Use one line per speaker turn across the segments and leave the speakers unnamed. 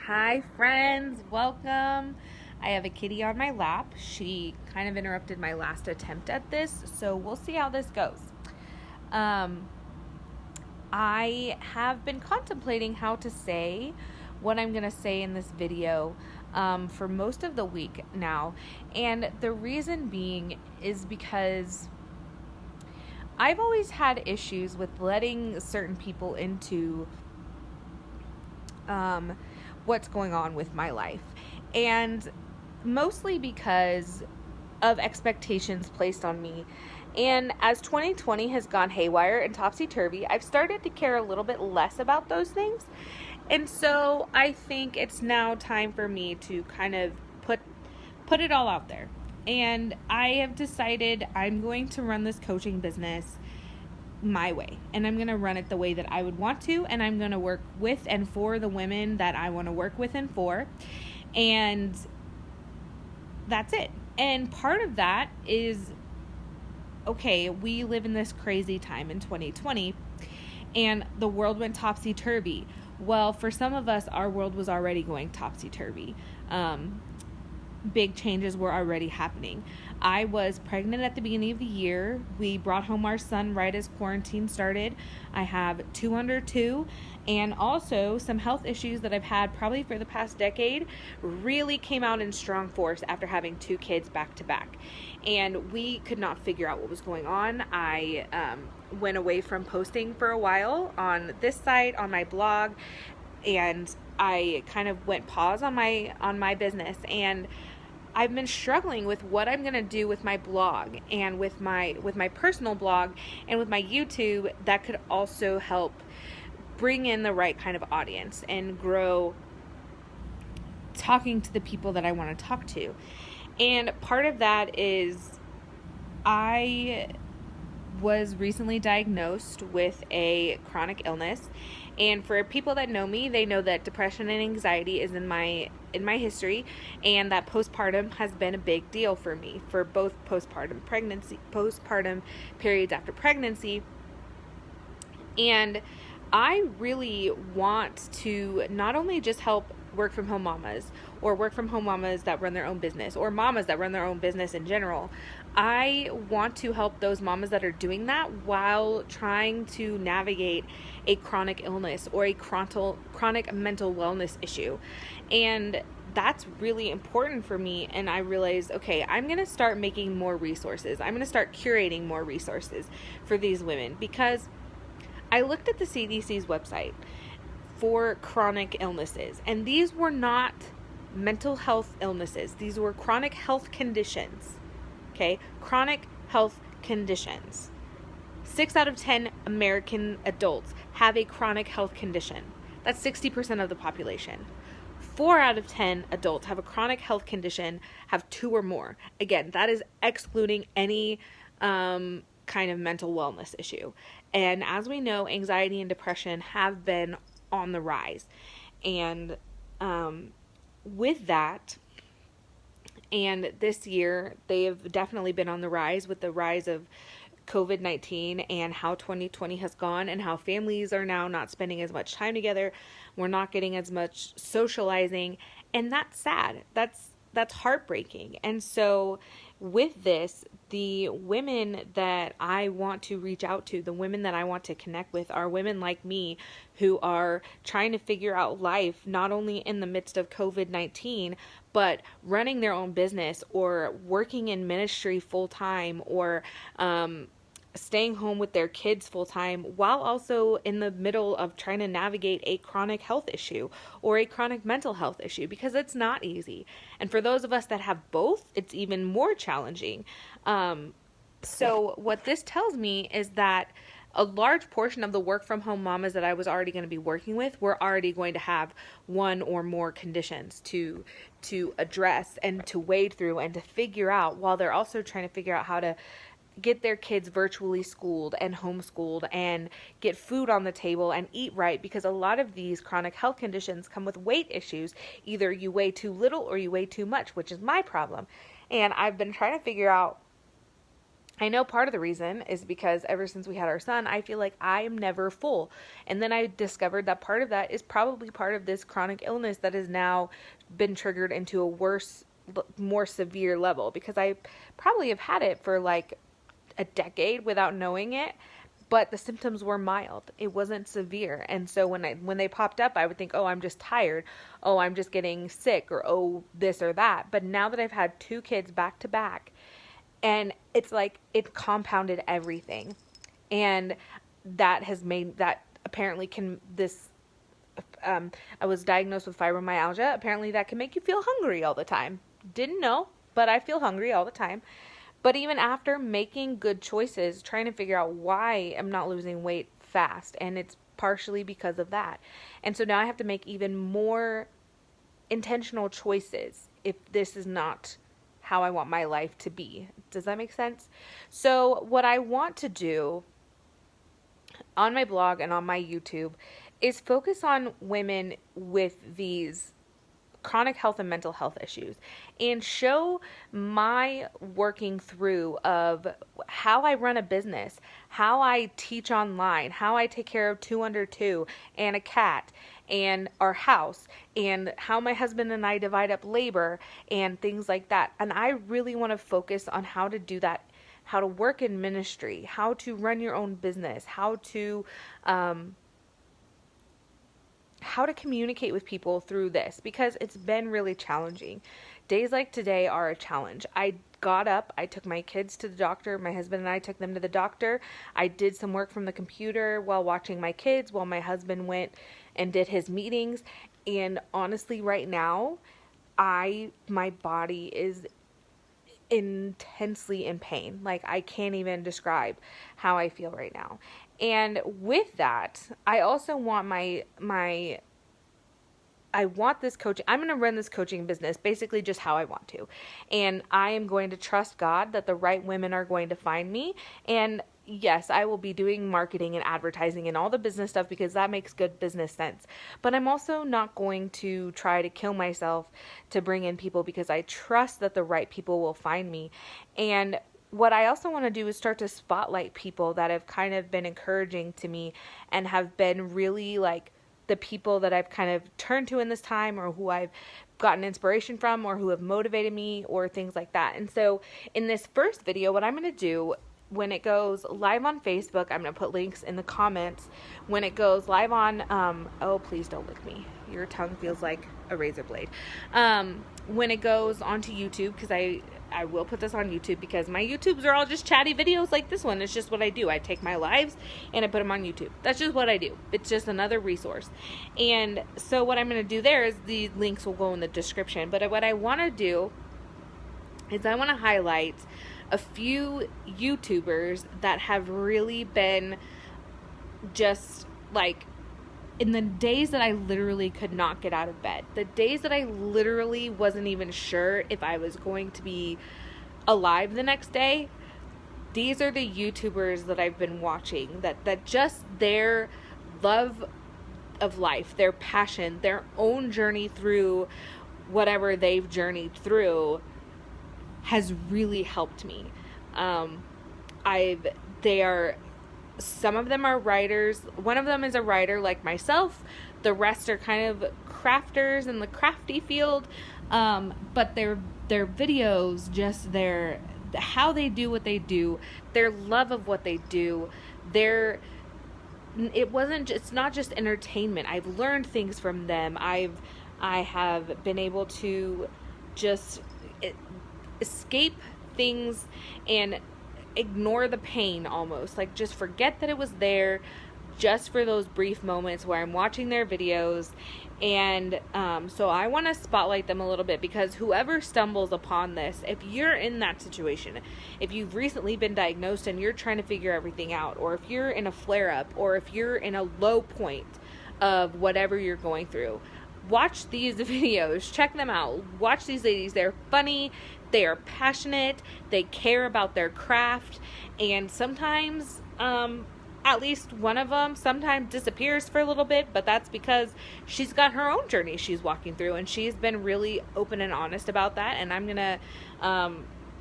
Hi, friends. Welcome. I have a kitty on my lap. She kind of interrupted my last attempt at this, so we'll see how this goes. Um, I have been contemplating how to say what I'm going to say in this video for most of the week now. And the reason being is because I've always had issues with letting certain people into um, what's going on with my life. And mostly because of expectations placed on me. And as 2020 has gone haywire and topsy-turvy, I've started to care a little bit less about those things. And so I think it's now time for me to kind of put it all out there. And I have decided I'm going to run this coaching business my way, and I'm going to run it the way that I would want to, and I'm going to work with and for the women that I want to work with and for, and that's it. And part of that is, okay, we live in this crazy time in 2020, and the world went topsy-turvy. Well, for some of us, our world was already going topsy-turvy. Big changes were already happening. I was pregnant at the beginning of the year. We brought home our son right as quarantine started. I have 2 under 2, and also some health issues that I've had probably for the past decade really came out in strong force after having 2 kids back to back. And we could not figure out what was going on. I went away from posting for a while on this site, on my blog, and I kind of went pause on my business, and I've been struggling with what I'm going to do with my blog and with my personal blog and with my YouTube that could also help bring in the right kind of audience and grow talking to the people that I want to talk to. And part of that is I was recently diagnosed with a chronic illness, and for people that know me, they know that depression and anxiety is in my history, and that postpartum has been a big deal for me, for both postpartum periods after pregnancy. And I really want to not only just help work from home mamas, or work from home mamas that run their own business, or mamas that run their own business in general. I want to help those mamas that are doing that while trying to navigate a chronic illness or a chronic mental wellness issue. And that's really important for me. And I realized, okay, I'm going to start making more resources. I'm going to start curating more resources for these women, because I looked at the CDC's website for chronic illnesses, and these were not mental health illnesses. These were chronic health conditions. Okay, chronic health conditions. 6 out of 10 American adults have a chronic health condition. That's 60% of the population. 4 out of 10 adults have a chronic health condition, have 2 or more. Again, that is excluding any kind of mental wellness issue. And as we know, anxiety and depression have been on the rise. And with that, and this year, they have definitely been on the rise with the rise of COVID-19 and how 2020 has gone, and how families are now not spending as much time together. We're not getting as much socializing, and that's sad. That's heartbreaking. And so with this, the women that I want to reach out to, the women that I want to connect with, are women like me who are trying to figure out life, not only in the midst of COVID-19, but running their own business, or working in ministry full time, or staying home with their kids full time, while also in the middle of trying to navigate a chronic health issue or a chronic mental health issue, because it's not easy. And for those of us that have both, it's even more challenging. So what this tells me is that a large portion of the work from home mamas that I was already going to be working with were already going to have one or more conditions to address and to wade through and to figure out, while they're also trying to figure out how to get their kids virtually schooled and homeschooled and get food on the table and eat right, because a lot of these chronic health conditions come with weight issues. Either you weigh too little or you weigh too much, which is my problem. And I've been trying to figure out I know part of the reason is because ever since we had our son, I feel like I am never full. And then I discovered that part of that is probably part of this chronic illness that has now been triggered into a worse, more severe level, because I probably have had it for like a decade without knowing it, but the symptoms were mild. It wasn't severe. And so when they popped up, I would think, "Oh, I'm just tired. Oh, I'm just getting sick," or "Oh, this or that." But now that I've had two kids back to back, and it's like it compounded everything, and that has made that apparently can this I was diagnosed with fibromyalgia. Apparently that can make you feel hungry all the time. Didn't know, but I feel hungry all the time. But even after making good choices, trying to figure out why I'm not losing weight fast, and it's partially because of that. And so now I have to make even more intentional choices if this is not how I want my life to be. Does that make sense? So what I want to do on my blog and on my YouTube is focus on women with these chronic health and mental health issues, and show my working through of how I run a business, how I teach online, how I take care of 2 under 2 and a cat and our house, and how my husband and I divide up labor and things like that. And I really want to focus on how to do that, how to work in ministry, how to run your own business, how to communicate with people through this, because it's been really challenging. Days like today are a challenge. I got up, I took my kids to the doctor, my husband and I took them to the doctor. I did some work from the computer while watching my kids, while my husband went and did his meetings. And honestly, right now, my body is intensely in pain. Like, I can't even describe how I feel right now. And with that, I also want I want this coaching. I'm going to run this coaching business basically just how I want to. And I am going to trust God that the right women are going to find me. And yes, I will be doing marketing and advertising and all the business stuff, because that makes good business sense. But I'm also not going to try to kill myself to bring in people, because I trust that the right people will find me. And what I also want to do is start to spotlight people that have kind of been encouraging to me and have been really like the people that I've kind of turned to in this time, or who I've gotten inspiration from, or who have motivated me, or things like that. And so in this first video, what I'm going to do, when it goes live on Facebook, I'm going to put links in the comments. When it goes live on, oh, please don't lick me. Your tongue feels like a razor blade. When it goes onto YouTube, because I will put this on YouTube, because my YouTubes are all just chatty videos like this one. It's just what I do. I take my lives and I put them on YouTube. That's just what I do. It's just another resource. And so what I'm going to do there is the links will go in the description. But what I want to do is I want to highlight a few YouTubers that have really been just like, in the days that I literally could not get out of bed, the days that I literally wasn't even sure if I was going to be alive the next day, these are the YouTubers that I've been watching, that just their love of life, their passion, their own journey through whatever they've journeyed through has really helped me. Some of them are writers. One of them is a writer like myself. The rest are kind of crafters in the crafty field. But their videos, just how they do what they do, their love of what they do, it's not just entertainment. I've learned things from them. I have been able to just escape things and ignore the pain, almost like just forget that it was there, just for those brief moments where I'm watching their videos. And so I want to spotlight them a little bit, because whoever stumbles upon this, if you're in that situation, if you've recently been diagnosed and you're trying to figure everything out, or if you're in a flare-up, or if you're in a low point of whatever you're going through, watch these videos, check them out, watch these ladies. They're funny, they are passionate, they care about their craft, and sometimes, at least one of them sometimes disappears for a little bit, but that's because she's got her own journey she's walking through, and she's been really open and honest about that. And I'm gonna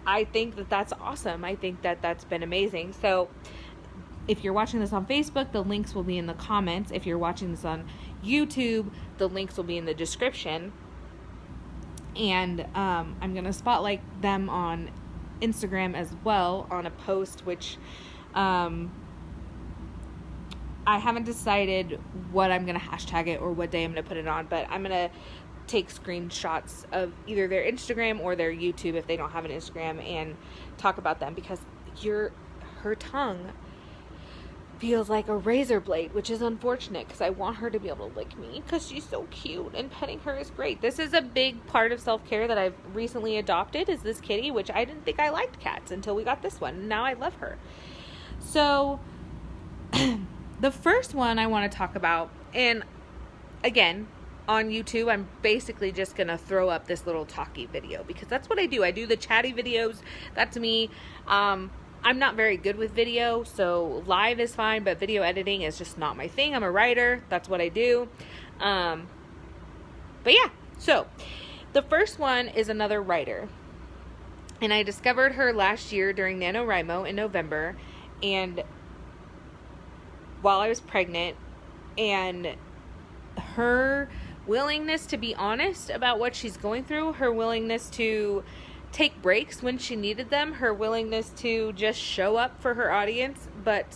I think that that's awesome. I think that that's been amazing. So if you're watching this on Facebook, the links will be in the comments. If you're watching this on YouTube, the links will be in the description. And I'm going to spotlight them on Instagram as well on a post, which I haven't decided what I'm going to hashtag it or what day I'm going to put it on, but I'm going to take screenshots of either their Instagram or their YouTube if they don't have an Instagram and talk about them, because her tongue feels like a razor blade, which is unfortunate because I want her to be able to lick me because she's so cute and petting her is great. This is a big part of self-care that I've recently adopted, is this kitty, which I didn't think I liked cats until we got this one. Now I love her. So the first one I want to talk about, and again, on YouTube, I'm basically just going to throw up this little talky video because that's what I do. I do the chatty videos. That's me. I'm not very good with video, so live is fine, but video editing is just not my thing. I'm a writer. That's what I do. But yeah, so the first one is another writer. And I discovered her last year during NaNoWriMo in November, and while I was pregnant, and her willingness to be honest about what she's going through, her willingness to take breaks when she needed them, her willingness to just show up for her audience, but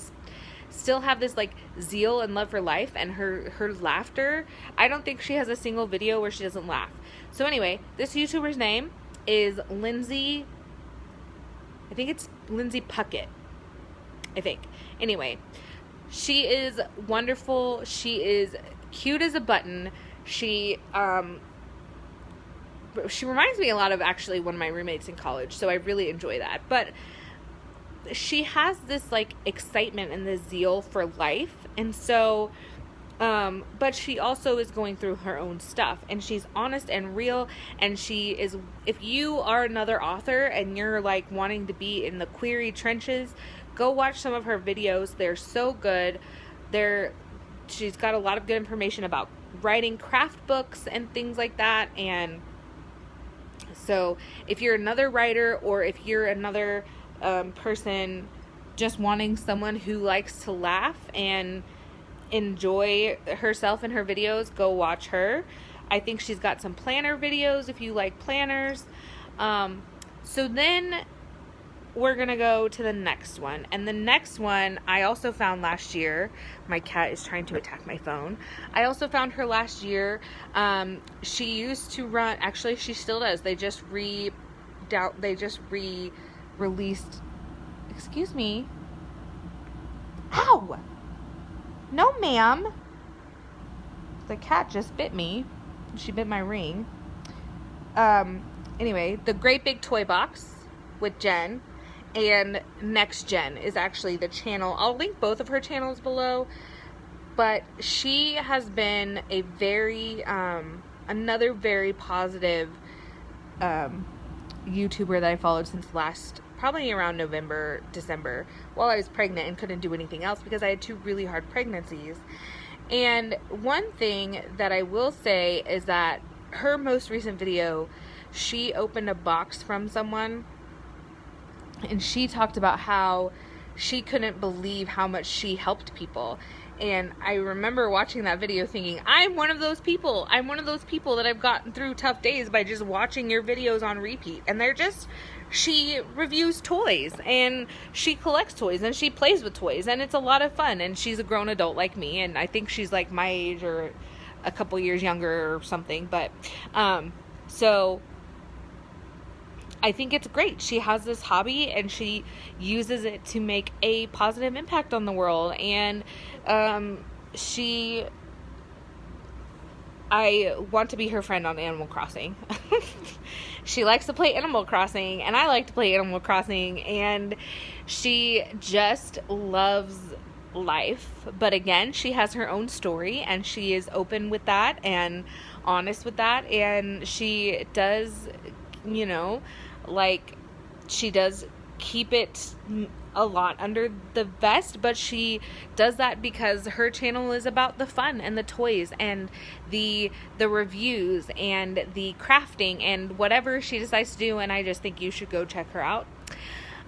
still have this like zeal and love for life, and her laughter. I don't think she has a single video where she doesn't laugh. So anyway, this YouTuber's name is Lindsay, I think it's Lindsay Puckett, I think. Anyway, she is wonderful. She is cute as a button. She reminds me a lot of actually one of my roommates in college, so I really enjoy that. But she has this like excitement and the zeal for life, and so but she also is going through her own stuff, and she's honest and real, and she is, if you are another author and you're like wanting to be in the query trenches, go watch some of her videos. They're so good. She's got a lot of good information about writing craft books and things like that. And so if you're another writer, or if you're another person just wanting someone who likes to laugh and enjoy herself in her videos, go watch her. I think she's got some planner videos if you like planners. So then we're going to go to the next one. And the next one I also found last year. My cat is trying to attack my phone. I also found her last year. She used to run, actually she still does. They just re-released, excuse me. Ow! No, ma'am. The cat just bit me. She bit my ring. Anyway, the Great Big Toy Box with Jen. And Next Gen is actually the channel. I'll link both of her channels below. But she has been a very, another very positive YouTuber that I followed since probably around November, December, while I was pregnant and couldn't do anything else because I had 2 really hard pregnancies. And one thing that I will say is that her most recent video, she opened a box from someone, and she talked about how she couldn't believe how much she helped people. And I remember watching that video thinking, I'm one of those people. I'm one of those people that I've gotten through tough days by just watching your videos on repeat. And she reviews toys, and she collects toys, and she plays with toys, and it's a lot of fun. And she's a grown adult like me, and I think she's like my age or a couple years younger or something. But so I think it's great. She has this hobby, and she uses it to make a positive impact on the world. And I want to be her friend on Animal Crossing. She likes to play Animal Crossing, and I like to play Animal Crossing, and she just loves life. But again, she has her own story, and she is open with that and honest with that, and she does, she does keep it a lot under the vest, but she does that because her channel is about the fun and the toys and the reviews and the crafting and whatever she decides to do, and I just think you should go check her out.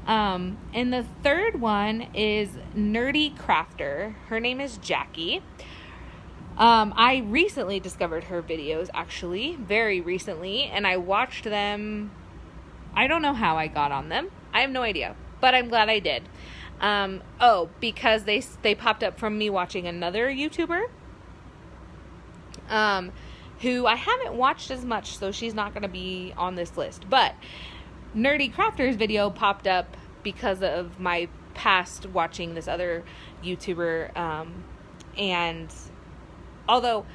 And the third one is Nerdy Crafter. Her name is Jackie. I recently discovered her videos, actually, very recently, and I watched them. I don't know how I got on them. I have no idea, but I'm glad I did. Because they popped up from me watching another YouTuber, who I haven't watched as much, so she's not going to be on this list. But Nerdy Crafter's video popped up because of my past watching this other YouTuber, and although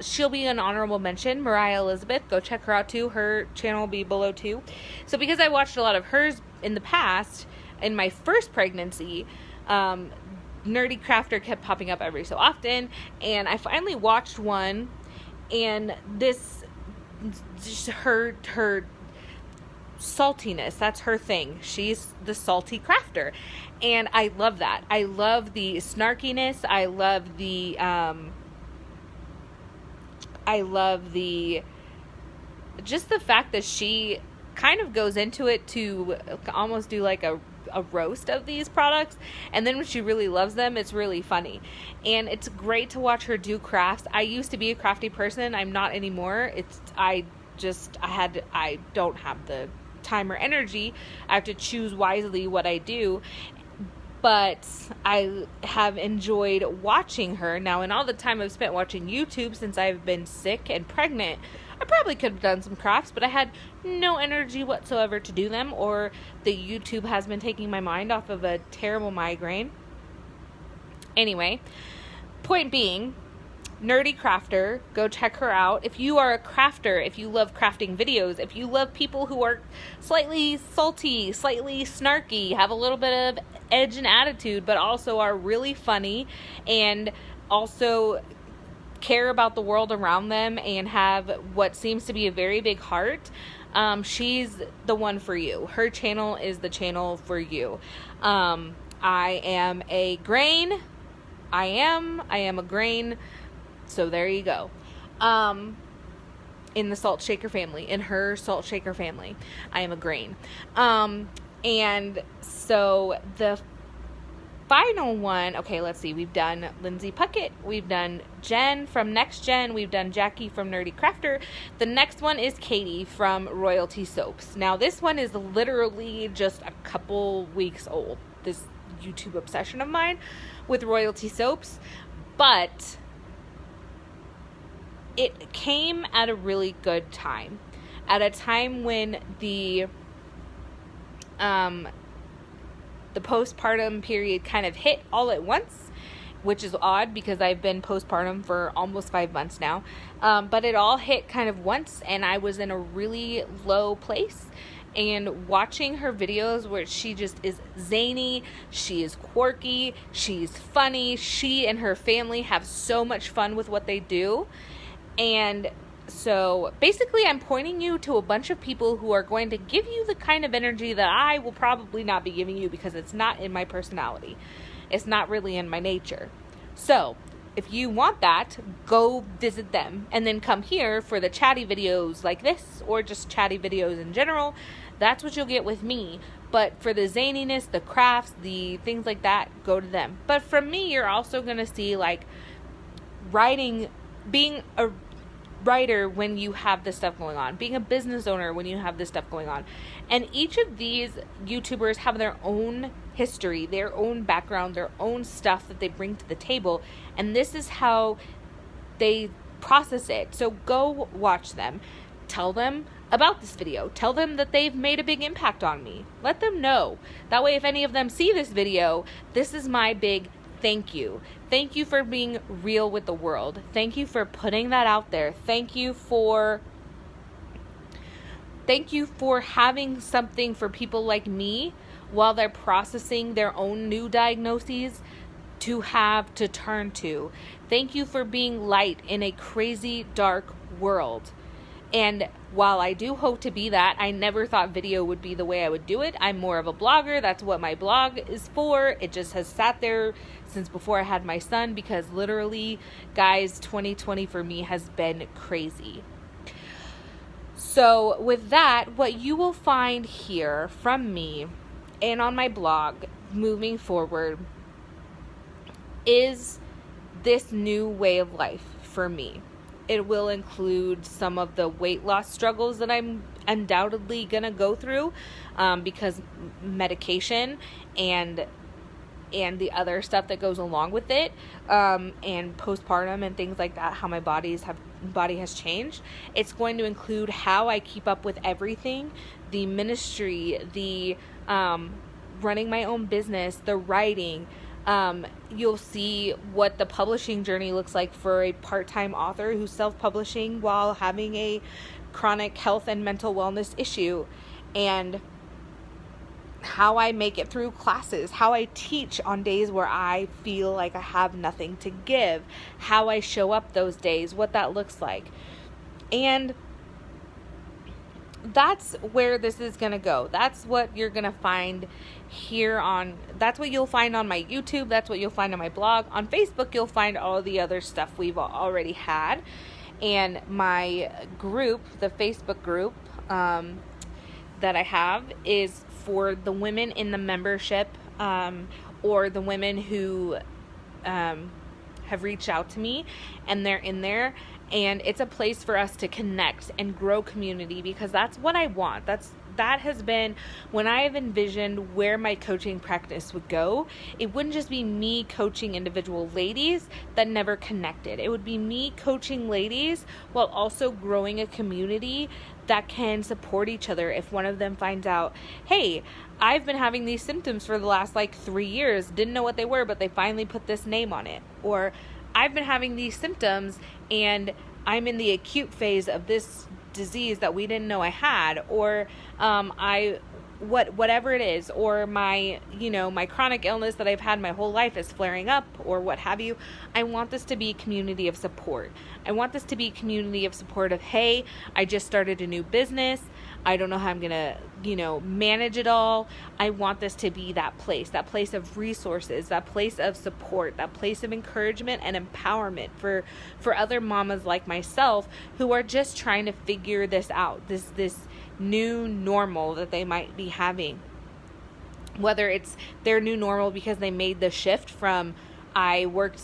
she'll be an honorable mention, Mariah Elizabeth. Go check her out too. Her channel will be below too. So because I watched a lot of hers in the past, in my first pregnancy, Nerdy Crafter kept popping up every so often, and I finally watched one, and this, just her saltiness, that's her thing. She's the salty crafter, and I love that. I love the snarkiness. I love just the fact that she kind of goes into it to almost do like a roast of these products, and then when she really loves them, it's really funny, and it's great to watch her do crafts. I used to be a crafty person. I'm not anymore. I don't have the time or energy. I have to choose wisely what I do, but I have enjoyed watching her. Now, in all the time I've spent watching YouTube since I've been sick and pregnant, I probably could have done some crafts, but I had no energy whatsoever to do them, or the YouTube has been taking my mind off of a terrible migraine. Anyway, point being, Nerdy Crafter, go check her out. If you are a crafter, if you love crafting videos, if you love people who are slightly salty, slightly snarky, have a little bit of edge and attitude, but also are really funny and also care about the world around them and have what seems to be a very big heart, she's the one for you. Her channel is the channel for you. I am a grain. I am a grain. So there you go. In the salt shaker family, in her salt shaker family, I am a grain. And so the final one, okay, let's see. We've done Lindsay Puckett. We've done Jen from Next Gen. We've done Jackie from Nerdy Crafter. The next one is Katie from Royalty Soaps. Now, this one is literally just a couple weeks old, this YouTube obsession of mine with Royalty Soaps. But it came at a really good time. At a time when the postpartum period kind of hit all at once, which is odd because I've been postpartum for almost 5 months now. But it all hit kind of once, and I was in a really low place. And watching her videos where she just is zany, she is quirky, she's funny, she and her family have so much fun with what they do. And so basically I'm pointing you to a bunch of people who are going to give you the kind of energy that I will probably not be giving you because it's not in my personality. It's not really in my nature. So if you want that, go visit them and then come here for the chatty videos like this, or just chatty videos in general. That's what you'll get with me. But for the zaniness, the crafts, the things like that, go to them. But from me, you're also going to see like writing, being a writer when you have this stuff going on, being a business owner when you have this stuff going on. And each of these YouTubers have their own history, their own background, their own stuff that they bring to the table, and this is how they process it. So go watch them. Tell them about this video. Tell them that they've made a big impact on me. Let them know. That way, if any of them see this video, this is my big thank you. Thank you for being real with the world. Thank you for putting that out there. Thank you for having something for people like me while they're processing their own new diagnoses to have to turn to. Thank you for being light in a crazy, dark world. And while I do hope to be that, I never thought video would be the way I would do it. I'm more of a blogger. That's what my blog is for. It just has sat there since before I had my son, because literally, guys, 2020 for me has been crazy. So with that, what you will find here from me and on my blog moving forward is this new way of life for me. It will include some of the weight loss struggles that I'm undoubtedly going to go through because medication and the other stuff that goes along with it, and postpartum and things like that, how my body has changed. It's going to include how I keep up with everything, the ministry, the running my own business, the writing. You'll see what the publishing journey looks like for a part-time author who's self-publishing while having a chronic health and mental wellness issue, and how I make it through classes, how I teach on days where I feel like I have nothing to give, how I show up those days, what that looks like. And that's where this is going to go. That's what you're going to find here that's what you'll find on my YouTube. That's what you'll find on my blog. On Facebook, you'll find all the other stuff we've already had. And my group, the Facebook group, that I have is for the women in the membership, or the women who have reached out to me and they're in there, and it's a place for us to connect and grow community, because that's what I want. That has been when I have envisioned where my coaching practice would go. It wouldn't just be me coaching individual ladies that never connected. It would be me coaching ladies while also growing a community that can support each other. If one of them finds out, hey, I've been having these symptoms for the last 3 years, didn't know what they were, but they finally put this name on it. Or I've been having these symptoms and I'm in the acute phase of this disease that we didn't know I had, or whatever it is, or my chronic illness that I've had my whole life is flaring up, or what have you. I want this to be a community of support. I want this to be a community of support of, hey, I just started a new business. I don't know how I'm going to, manage it all. I want this to be that place of resources, that place of support, that place of encouragement and empowerment for other mamas like myself who are just trying to figure this out, this new normal that they might be having. Whether it's their new normal because they made the shift from I worked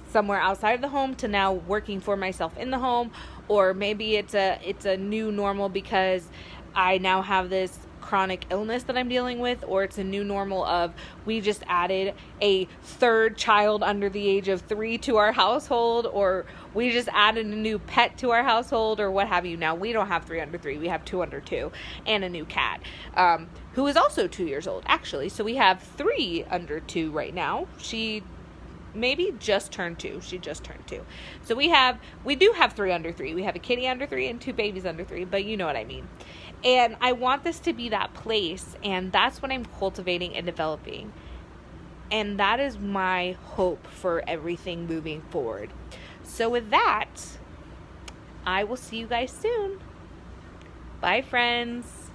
somewhere outside of the home to now working for myself in the home, or maybe it's a new normal because I now have this chronic illness that I'm dealing with, or it's a new normal of we just added a third child under the age of 3 to our household, or we just added a new pet to our household, or what have you. Now we don't have 3 under 3, we have 2 under 2, and a new cat, who is also 2 years old actually. So we have 3 under 2 right now. She maybe just turned 2. She just turned 2. So we do have 3 under 3. We have a kitty under 3 and 2 babies under 3, but you know what I mean. And I want this to be that place, and that's what I'm cultivating and developing. And that is my hope for everything moving forward. So with that, I will see you guys soon. Bye, friends.